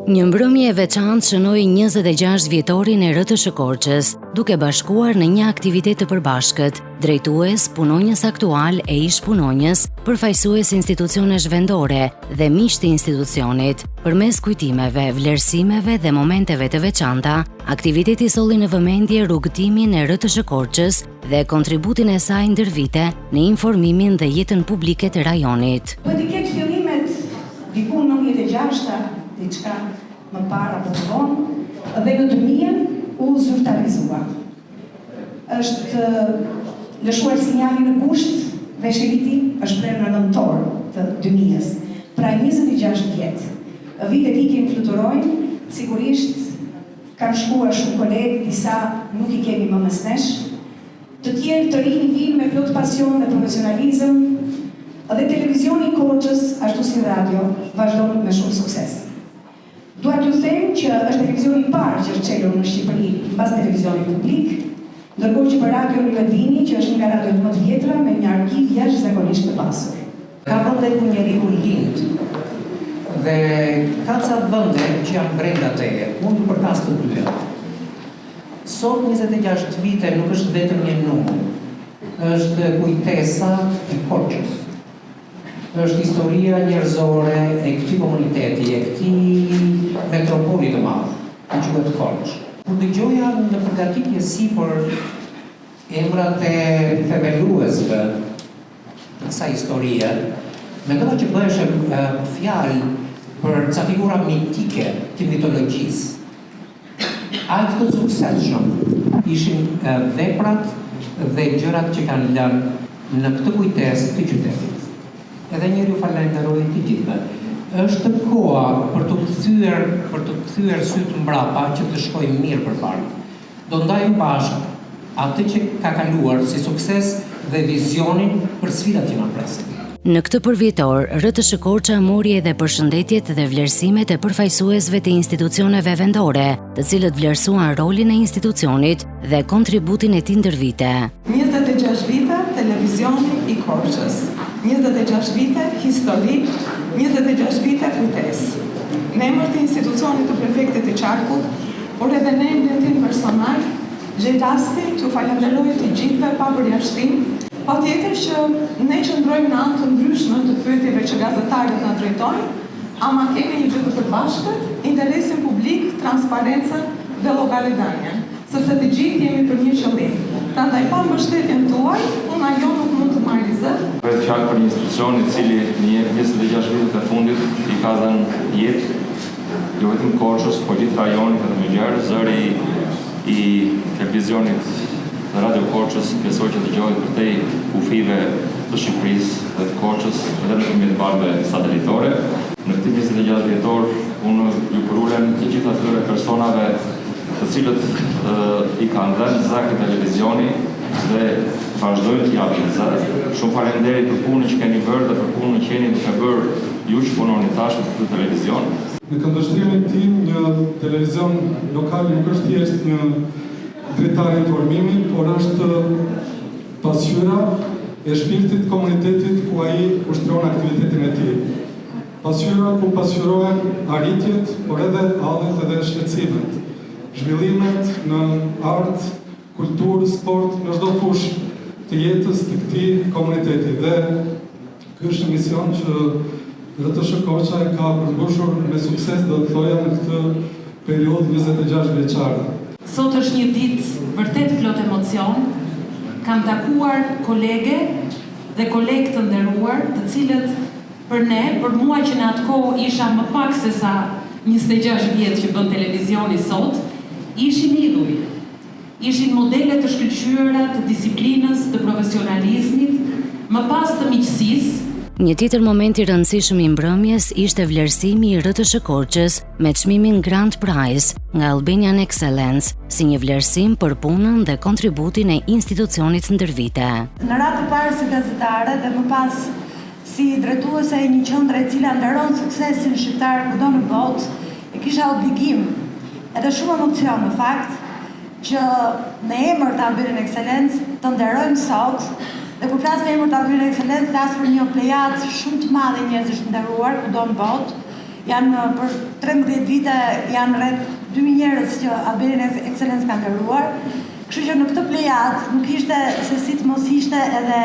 Një mbrëmje e veçantë shënoi 26 vjetorin e RTS Korçës, duke bashkuar në një aktivitet të përbashkët, drejtues, punonjës aktual e ish punonjës, përfaqësues institucionesh vendore dhe miq të institucionit. Përmes kujtimeve, vlerësimeve dhe momenteve të veçanta, aktiviteti solli në vëmendje rrugëtimin e RTS Korçës dhe kontributin e saj ndër vite në informimin dhe jetën publike të rajonit. Po të ketë fillimet diku në 96-ta, diçka më parë apo më vonë, dhe në 2000 u zyrtarizua. Është lëshuar sinjali në gusht dhe shkeliti është prerë në nëntor të 2000-s, pra 26 vjetë. Vitet i kemi fluturojnë, sigurisht kanë shkuar shumë kolegë, disa nuk i kemi më mësnesh, të tjerë të rinë vinë me plot pasion dhe profesionalizëm, dhe televizioni Korçës, ashtu si radio, vazhdojnë me shumë sukses. Dua t'ju them që është televizioni i parë që është çelur në Shqipëri mbas televizionit publik, ndërkohë që për radio ju e dini që është një nga radiot më të vjetra me një arkiv jashtëzakonisht të pasur. Ka vende ku njeriu lind dhe ka ca vende që janë brenda teje. Unë përkas të dyja. Sot 26 vite nuk është vetëm një numër, është kujtesa e Korçës. Është historia njerëzore e këtij komuniteti, e këtij metropoli të madh, që quhet Korçë. Kur dëgjoja në përgatitje si për emrat e themeluesve të kësaj historie, mendova që bëheshe fjalë për ca figura mitike të mitologjisë. Aq të suksesshëm ishin veprat dhe gjërat që kanë lënë në këtë kujtesë të qytetit. Edhe njëri u falenderoj të gjithëve. Është koha për të kthyer syt mbrapa që të shkojmë mirë përpara. Do ndajmë bashkë atë që ka kaluar si sukses dhe vizionin për sfidat që na presin. Në këtë përvjetor, RTS Korça mori edhe përshëndetjet dhe vlerësimet e përfaqësuesve të institucioneve vendore, të cilët vlerësuan rolin e institucionit dhe kontributin e tij ndër vite. 26 vite televizioni i Korçës. 26 vite histori, 26 vite kujtesë. Në emër të institucionit të prefektit të Qarkut, por edhe në emrin tim personal, gjej rastin t'ju falenderoj të gjithëve pa përjashtim. Patjetër që ne qëndrojmë në anë të ndryshme të pyetjeve që gazetarët na drejtojnë, ama kemi një gjë të përbashkët, interesin publik, transparencën dhe llogaridhënien, sepse të gjithë jemi për një qëllim. Prandaj pa mbështetjen tuaj, unë ajo nuk mund të marr zë. Bëhet fjalë për një institucion i cili në 26 vitet e fundit i ka dhënë jetë jo vetëm Korçës, por gjithë rajonit dhe mëngjer, zëri i televizionit dhe radio Korçës, besoj që dëgohet përtej kufive të Shqipërisë dhe të Korçës edhe në përmjet valve satelitore. Në këtë 26 vjetor, unë ju përulem të gjithë atyre personave të cilët i kanë dhënë zak të televizioni dhe vazhdojnë të japin zak. Shumë faleminderit për punën që keni bërë dhe për punën që jeni duke bërë ju që punoni tash në këtë televizion. Në këndvështrimin tim, një televizion lokal nuk është thjesht një dritar informimi, por është pasqyra e shpirtit komunitetit ku ai ushtron aktivitetin e tij. Pasqyra ku pasqyrohen arritjet, por edhe hallet edhe shqetësimet. Zhvillimet në art, kulturë, sport, në çdo fushë të jetës të këtij komuniteti. Dhe ky është një mision që RTS Korça e ka përmbushur me sukses, do të thoja, në këtë periudhë 26 vjeçare. Sot është një ditë vërtet plot emocion. Kam takuar kolege dhe kolegë të nderuar, të cilët për ne, për mua që në atë kohë isha më pak se sa 26 vjetë që bën televizioni sot, ishin idhuj. Ishin modele të shkëlqyera të disiplinës, të profesionalizmit, më pas të miqësisë. Një tjetër moment i rëndësishëm i mbrëmjes ishte vlerësimi i RTS Korçës me çmimin Grand Prize nga Albanian Excellence, si një vlerësim për punën dhe kontributin e institucionit ndër vite. Në radhë të parë si gazetare dhe më pas si drejtuese e një qendre e cila nderon suksesin shqiptar kudo në botë, e kisha obligim edhe shumë emocion në fakt që në emër të Albanian Excellence të nderojmë sot. Dhe kur flas në emër të Albanian Excellence, flas për një plejadë shumë të madhe njerëzish të nderuar kudo në botë, Janë për 13 vite janë rreth 2000 njerëz që ABN Excellence kanë ndëruar. Kështu që në këtë plejad nuk ishte se si të mos ishte edhe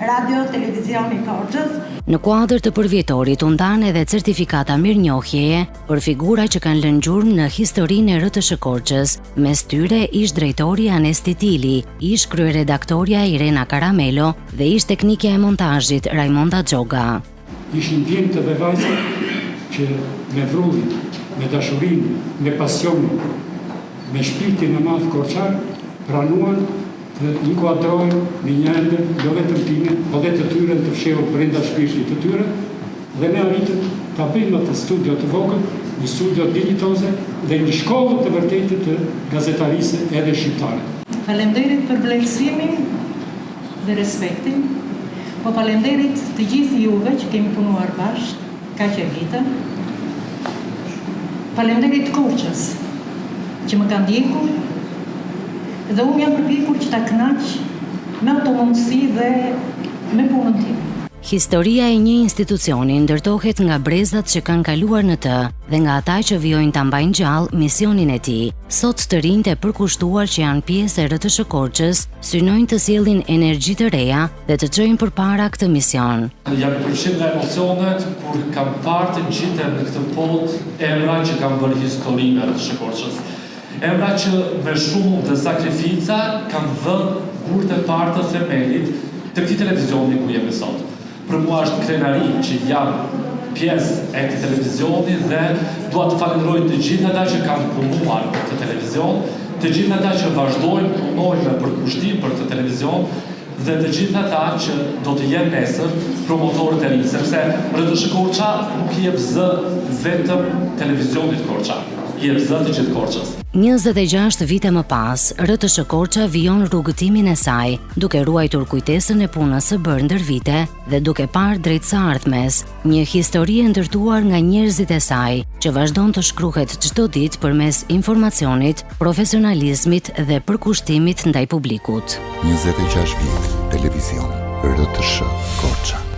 radio televizioni Korçës. Në kuadër të përvjetorit u ndan edhe certifikata mirënjohjeje për figura që kanë lënë gjurmë në historinë e RTS Korçës, mes tyre ish drejtori Anesti Tili, ish kryeredaktorja Irena Karamelo dhe ish teknikja e montazhit Raimonda Xhoga. Ishin djemtë dhe vajzat që me vrullim, me dashurinë, me pasionin, me shpirtin e madh korçar, pranuan të inkuadrojnë në një ende, jo vetëm time, po dhe të tyre të fshehur brenda shpirtit të tyre, dhe ne arritëm ta bëjmë atë studio të vogël, një studio dinjitoze dhe një shkollë të vërtetë të gazetarisë edhe shqiptare. Faleminderit për vlerësimin dhe respektin, po faleminderit të gjithë juve që kemi punuar bashkë kaq e vite. Faleminderit Korçës që më kanë ndjekur dhe unë jam përpjekur që ta kënaq me ato mundësi dhe me punën time. Historia e një institucioni ndërtohet nga brezat që kanë kaluar në të dhe nga ata që vijojnë ta mbajnë gjallë misionin e tij. Sot të rinjtë e përkushtuar që janë pjesë e RTS Korçës synojnë të sjellin energji të reja dhe të çojnë përpara këtë mision. Jam i përfshirë nga emocionet kur kam parë të gjithë në këtë pot emra që kanë bërë historinë e RTS Korçës. Emra që me shumë dhe sakrifica kanë vënë burtë e parë të themelit të këtij televizioni ku jemi sot. Për mua është krenari që jam pjesë e këtij televizioni dhe dua të falenderoj të gjithë ata që kanë punuar për këtë televizion, të gjithë ata që vazhdojnë punojnë me përkushtim për këtë televizion dhe të gjithë ata që do të jenë nesër promotorët e rinj, sepse RTS Korça nuk i jep zë vetëm televizionit Korça, i jep zë të gjithë Korçës. 26 vite më pas, RTS Korça vijon rrugëtimin e saj, duke ruajtur kujtesën e punës së bërë ndër vite dhe duke parë drejt së ardhmes, një histori e ndërtuar nga njerëzit e saj, që vazhdon të shkruhet çdo ditë përmes informacionit, profesionalizmit dhe përkushtimit ndaj publikut. 26 vjet televizion RTS Korça.